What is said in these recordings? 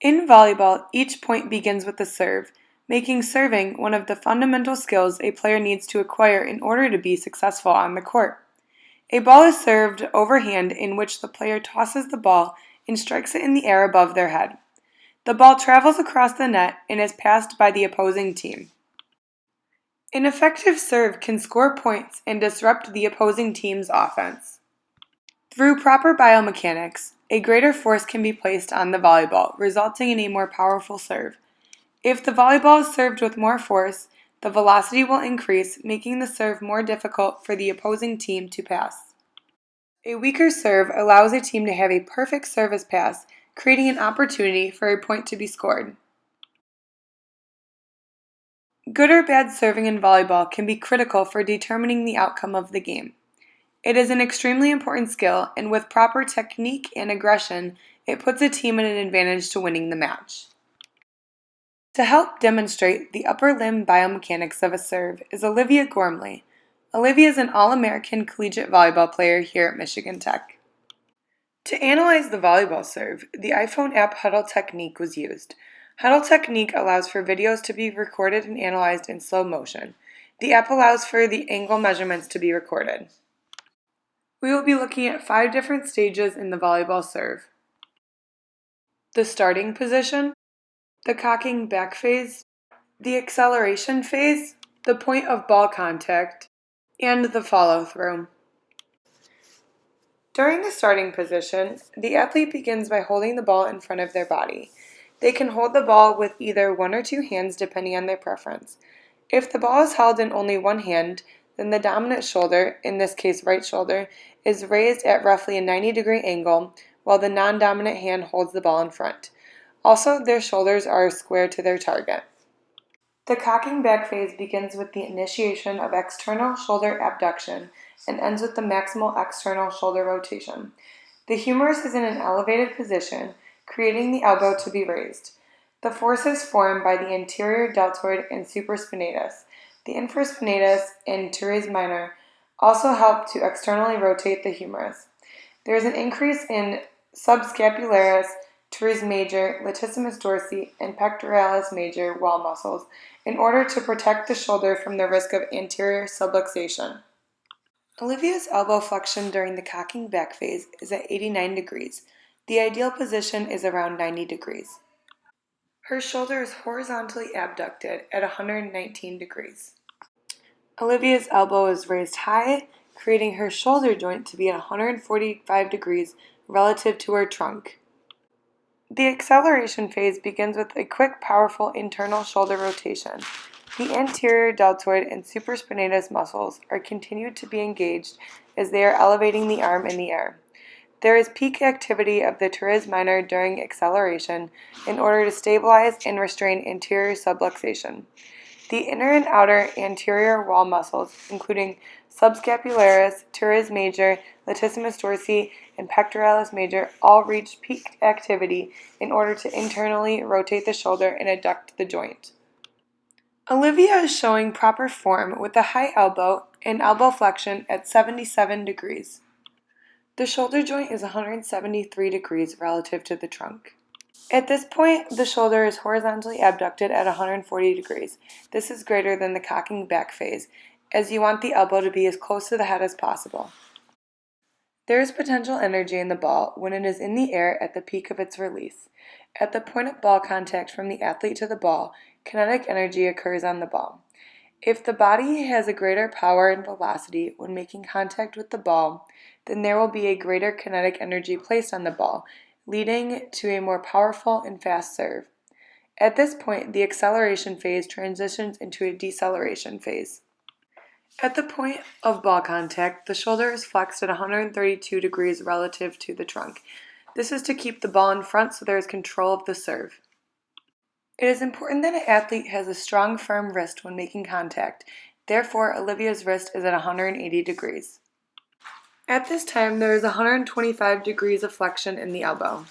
In volleyball, each point begins with a serve, making serving one of the fundamental skills a player needs to acquire in order to be successful on the court. A ball is served overhand, in which the player tosses the ball and strikes it in the air above their head. The ball travels across the net and is passed by the opposing team. An effective serve can score points and disrupt the opposing team's offense. Through proper biomechanics, a greater force can be placed on the volleyball, resulting in a more powerful serve. If the volleyball is served with more force, the velocity will increase, making the serve more difficult for the opposing team to pass. A weaker serve allows a team to have a perfect service pass, creating an opportunity for a point to be scored. Good or bad serving in volleyball can be critical for determining the outcome of the game. It is an extremely important skill, and with proper technique and aggression, it puts a team at an advantage to winning the match. To help demonstrate the upper limb biomechanics of a serve is Olivia Gormley. Olivia is an All-American collegiate volleyball player here at Michigan Tech. To analyze the volleyball serve, the iPhone app Huddle Technique was used. Huddle Technique allows for videos to be recorded and analyzed in slow motion. The app allows for the angle measurements to be recorded. We will be looking at 5 different stages in the volleyball serve: the starting position, the cocking back phase, the acceleration phase, the point of ball contact, and the follow-through. During the starting position, the athlete begins by holding the ball in front of their body. They can hold the ball with either 1 or 2 hands depending on their preference. If the ball is held in only one hand, then the dominant shoulder, in this case right shoulder, is raised at roughly a 90-degree angle, while the non-dominant hand holds the ball in front. Also, their shoulders are square to their target. The cocking back phase begins with the initiation of external shoulder abduction and ends with the maximal external shoulder rotation. The humerus is in an elevated position, creating the elbow to be raised. The force is formed by the anterior deltoid and supraspinatus. The infraspinatus and teres minor also help to externally rotate the humerus. There is an increase in subscapularis, teres major, latissimus dorsi, and pectoralis major wall muscles in order to protect the shoulder from the risk of anterior subluxation. Olivia's elbow flexion during the cocking back phase is at 89 degrees. The ideal position is around 90 degrees. Her shoulder is horizontally abducted at 119 degrees. Olivia's elbow is raised high, creating her shoulder joint to be at 145 degrees relative to her trunk. The acceleration phase begins with a quick, powerful internal shoulder rotation. The anterior deltoid and supraspinatus muscles are continued to be engaged as they are elevating the arm in the air. There is peak activity of the teres minor during acceleration in order to stabilize and restrain anterior subluxation. The inner and outer anterior wall muscles, including subscapularis, teres major, latissimus dorsi, and pectoralis major, all reach peak activity in order to internally rotate the shoulder and adduct the joint. Olivia is showing proper form with a high elbow and elbow flexion at 77 degrees. The shoulder joint is 173 degrees relative to the trunk. At this point, the shoulder is horizontally abducted at 140 degrees. This is greater than the cocking back phase, as you want the elbow to be as close to the head as possible. There is potential energy in the ball when it is in the air at the peak of its release. At the point of ball contact from the athlete to the ball, kinetic energy occurs on the ball. If the body has a greater power and velocity when making contact with the ball, then there will be a greater kinetic energy placed on the ball, leading to a more powerful and fast serve. At this point, the acceleration phase transitions into a deceleration phase. At the point of ball contact, the shoulder is flexed at 132 degrees relative to the trunk. This is to keep the ball in front so there is control of the serve. It is important that an athlete has a strong, firm wrist when making contact. Therefore, Olivia's wrist is at 180 degrees. At this time, there is 125 degrees of flexion in the elbow.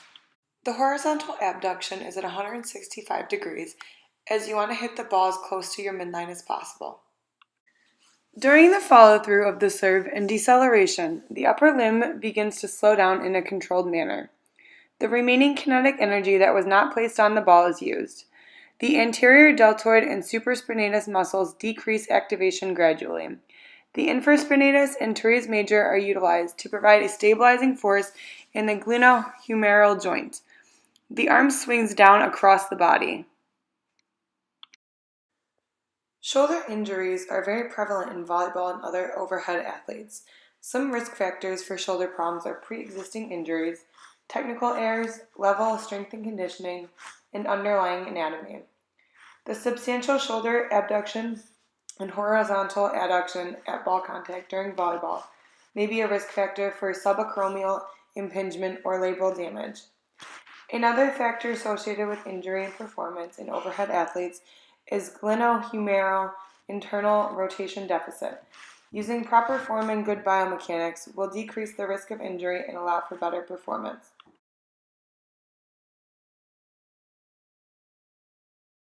The horizontal abduction is at 165 degrees, as you want to hit the ball as close to your midline as possible. During the follow-through of the serve and deceleration, the upper limb begins to slow down in a controlled manner. The remaining kinetic energy that was not placed on the ball is used. The anterior deltoid and supraspinatus muscles decrease activation gradually. The infraspinatus and teres major are utilized to provide a stabilizing force in the glenohumeral joint. The arm swings down across the body. Shoulder injuries are very prevalent in volleyball and other overhead athletes. Some risk factors for shoulder problems are pre-existing injuries, technical errors, level of strength and conditioning, and underlying anatomy. The substantial shoulder abduction and horizontal adduction at ball contact during volleyball may be a risk factor for subacromial impingement or labral damage. Another factor associated with injury and performance in overhead athletes is glenohumeral internal rotation deficit. Using proper form and good biomechanics will decrease the risk of injury and allow for better performance.